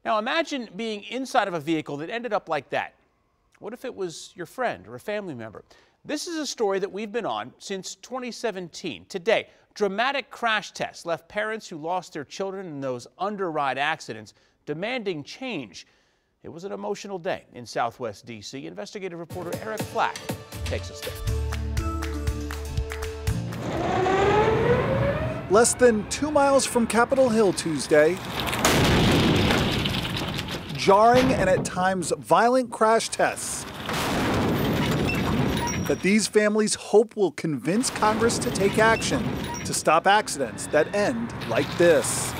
Now imagine being inside of a vehicle that ended up like that. What if it was your friend or a family member? This is a story that we've been on since 2017. Today, dramatic crash tests left parents who lost their children in those underride accidents demanding change. It was an emotional day in Southwest D.C. Investigative reporter Eric Flack takes us there. Less than 2 miles from Capitol Hill Tuesday, jarring and at times violent crash tests that these families hope will convince Congress to take action to stop accidents that end like this.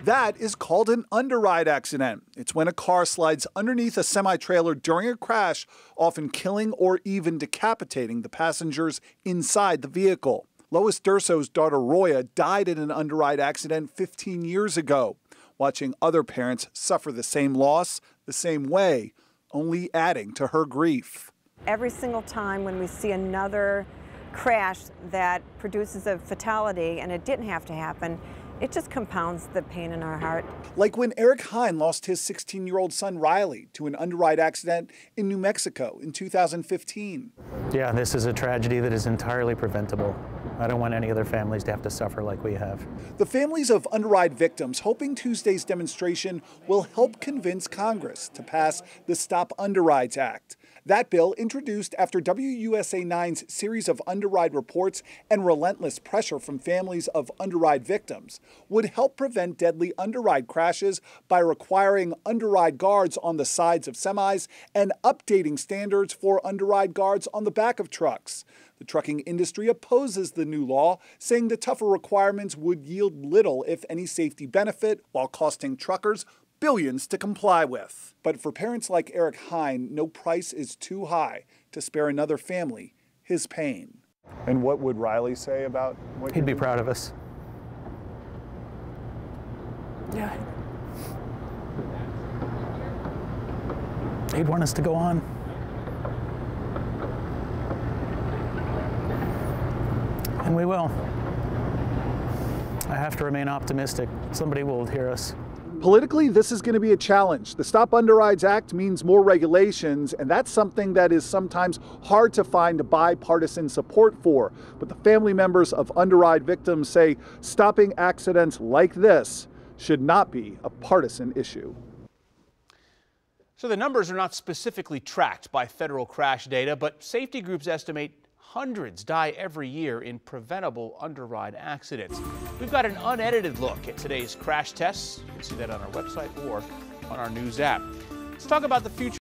That is called an underride accident. It's when a car slides underneath a semi-trailer during a crash, often killing or even decapitating the passengers inside the vehicle. Lois Durso's daughter Roya died in an underride accident 15 years ago. Watching other parents suffer the same loss the same way, only adding to her grief. Every single time when we see another crash that produces a fatality, and it didn't have to happen, it just compounds the pain in our heart. Like when Eric Hine lost his 16-year-old son Riley to an underride accident in New Mexico in 2015. Yeah, this is a tragedy that is entirely preventable. I don't want any other families to have to suffer like we have. The families of underride victims hoping Tuesday's demonstration will help convince Congress to pass the Stop Underrides Act. That bill, introduced after WUSA 9's series of underride reports and relentless pressure from families of underride victims, would help prevent deadly underride crashes by requiring underride guards on the sides of semis and updating standards for underride guards on the back of trucks. The trucking industry opposes the new law, saying the tougher requirements would yield little, if any, safety benefit, while costing truckers billions to comply with. But for parents like Eric Hine, no price is too high to spare another family his pain. And what would Riley say about what He'd be proud of us. Yeah. He'd want us to go on. And we will. I have to remain optimistic. Somebody will hear us. Politically, this is going to be a challenge. The Stop Underrides Act means more regulations, and that's something that is sometimes hard to find bipartisan support for. But the family members of underride victims say stopping accidents like this should not be a partisan issue. So the numbers are not specifically tracked by federal crash data, but safety groups estimate hundreds die every year in preventable underride accidents. We've got an unedited look at today's crash tests. You can see that on our website or on our news app. Let's talk about the future.